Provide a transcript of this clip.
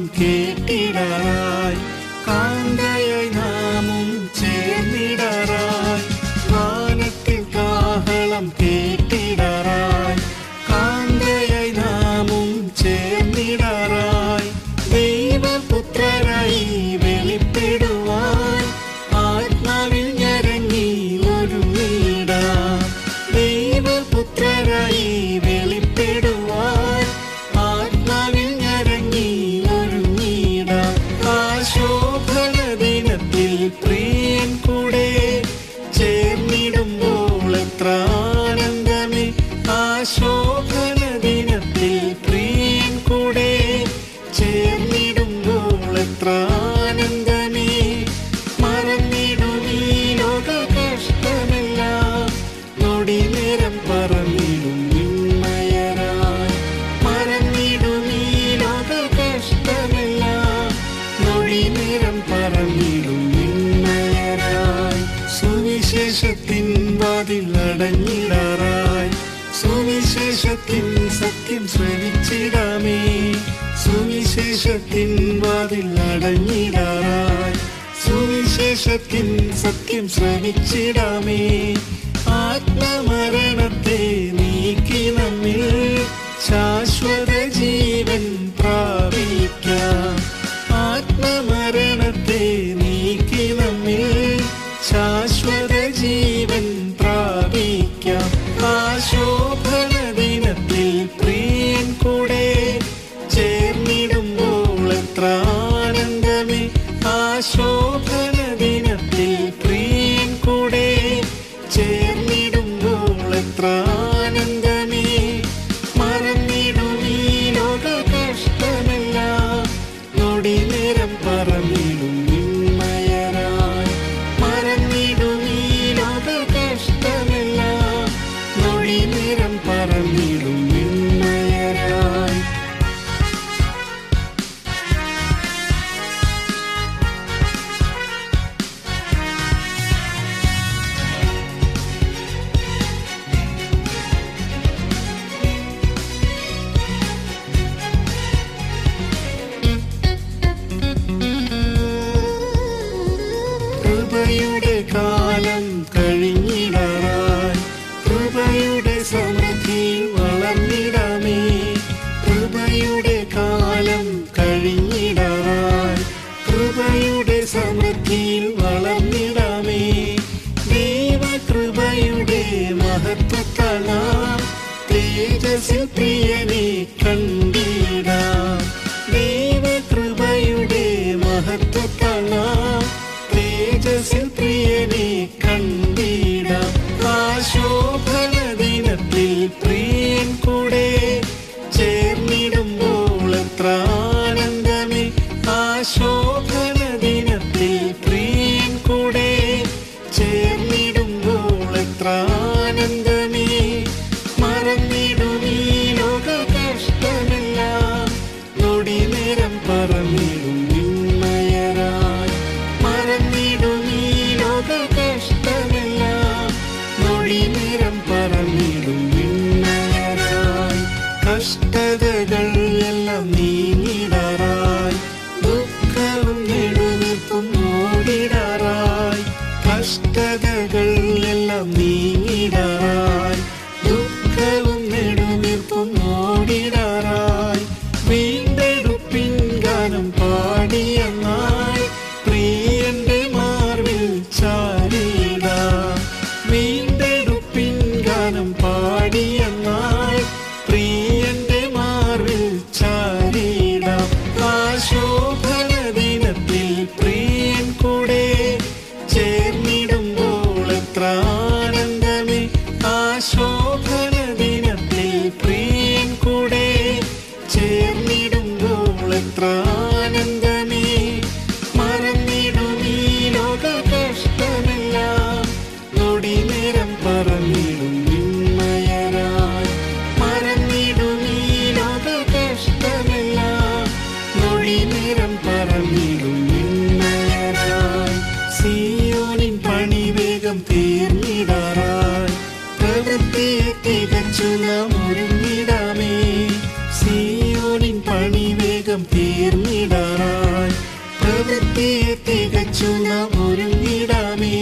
കാഹളം കേട്ടിടാറായി കാന്തയായി നാമും ചേർന്നിടാറായി വാനത്തിൽ കാഹളം കേട്ടിടാറായി കാന്തയായി നാമും ചേർന്നിടാറായി ദൈവപുത്രരായി വെളിപ്പെടുവാൻ ആത്മാവിൽ ഞരങ്ങി ഒരുങ്ങിടാം ദൈവപുത്രരായി വെളിപ്പെടുവാൻ ആത്മാവിൽ ഞരങ്ങി ഒരുങ്ങിടാം ആശോഭന ദിനത്തിൽ പ്രിയൻ കൂടെ ചേർന്നിടുമ്പോൾ എത്ര ആനന്ദമേ ആശോഭന ദിനത്തിൽ പ്രിയൻ കൂടെ ചേർന്നിടുമ്പോൾ എത്ര ആനന്ദമേ മറന്നിടും ഈ ലോക കഷ്ടമെല്ലാം നൊടി നേരം പറന്നിടും വിണ്മയരായി മറന്നിടും ഈ ലോക കഷ്ടമെല്ലാം നൊടി നേരം പറന്നിടും വിണ്മയരായി സുവിശേഷത്തിൻ വാതിൽ അടഞ്ഞിടാറായി സുവിശേഷത്തിൻ സത്യം ശ്രവിച്ചിടാമേ സുവിശേഷത്തിൻ വാതിൽ അടഞ്ഞിടാറായി സുവിശേഷത്തിൻ സത്യം ശ്രവിച്ചിടാമേ ആത്മമരണത്തെ നീക്കി നമ്മിൽ ശാശ്വത ജീവൻ പ്രാപിക്കാം ആത്മമരണത്തെ നീക്കി നമ്മിൽ ശാശ്വത ജീവൻ പ്രാപിക്കാം ആശോഭന ദിനത്തിൽ പ്രിയൻ കൂടെ ചേർന്നിടുമ്പോൾ എത്ര ആനന്ദമേ ആശോഭന ദിനത്തിൽ പ്രിയൻ കൂടെ ചേർന്നിടുമ്പോൾ എത്ര ആനന്ദമേ മറന്നിടും ഈ ലോക കഷ്ടമെല്ലാം നൊടി നേരം പറന്നിടും വിണ്മയരായി മറന്നിടും ഈ ലോക കഷ്ടമെല്ലാം നൊടി നേരം പറന്നിടും വിണ്മയരായി കൃപയുടെ കാലം കഴിഞ്ഞിടാറായി കൃപയുടെ സമൃദ്ധി വളർന്നിടാമേ കൃപയുടെ കാലം കഴിഞ്ഞിടാറായി കൃപയുടെ സമൃദ്ധിയിൽ വളർന്നിടാമേ ദൈവകൃപയുടെ മഹത്വത്താൽ നാം തേജസ്സിൽ പ്രിയനെ കണ്ടിടാം ദൈവകൃപയുടെ മഹത്വത്താൽ നാം തേജസ്സിൽ പ്രിയനെ കണ്ടിടാം ആശോഭന ദിനത്തിൽ പ്രിയൻ കൂടെ ചേർന്നിടുമ്പോൾ എത്ര ആനന്ദമേ ആശോഭന ദിനത്തിൽ പ്രിയൻ കൂടെ ചേർന്നിടുമ്പോൾ എത്ര ആനന്ദമേ മറന്നിടും ഈ ലോക കഷ്ടമെല്ലാം നൊടി നേരം പറന്നിടും വിണ്മയരായി മറന്നിടും ഈ ലോക കഷ്ടമെല്ലാം നൊടി നേരം പറന്നിടും വിണ്മയരായി കഷ്ടതകൾ എല്ലാം നീങ്ങിടാറായി ദുഃഖവും നെടുവീർപ്പും ഓടിടാറായി കഷ്ടതകൾ എല്ലാം നീങ്ങിടാറായി ദുഃഖവും നെടുവീർപ്പും ഓടിടാറായി വീണ്ടെടുപ്പിൻ ഗാനം പാടിയെന്നായി പ്രിയന്റെ മാർവിൽ ചാരിടാം വീണ്ടെടുപ്പിൻ ഗാനം പാടിയെന്നായി പ്രിയന്റെ മാർവിൽ ചാരിടാം ആശോഭന ദിനത്തിൽ പ്രിയൻ കൂടെ ചേർന്നിടുമ്പോൾ എത്ര ആനന്ദമേ ആശോഭന ദിനത്തിൽ പ്രിയൻ കൂടെ ചേർന്നിടുമ്പോൾ എത്ര ആനന്ദമേ മറന്നിടും ഈ ലോക കഷ്ടമെല്ലാം നൊടി നേരം പറന്നിടും വിണ്മയരായി മറന്നിടും ഈ ലോക കഷ്ടമെല്ലാം നൊടി നേരം പറന്നിടും വിണ്മയരായി സിയോനിൻ പണി വേഗം തീർന്നിടാറായി പ്രവൃത്തിയെ തികച്ചു നാം ഒരുങ്ങിടാമേ സിയോനിൻ പണി വേഗം തീർന്നു ശക്തിയെ തികച്ചു നാം ഒരുങ്ങിടാമേ.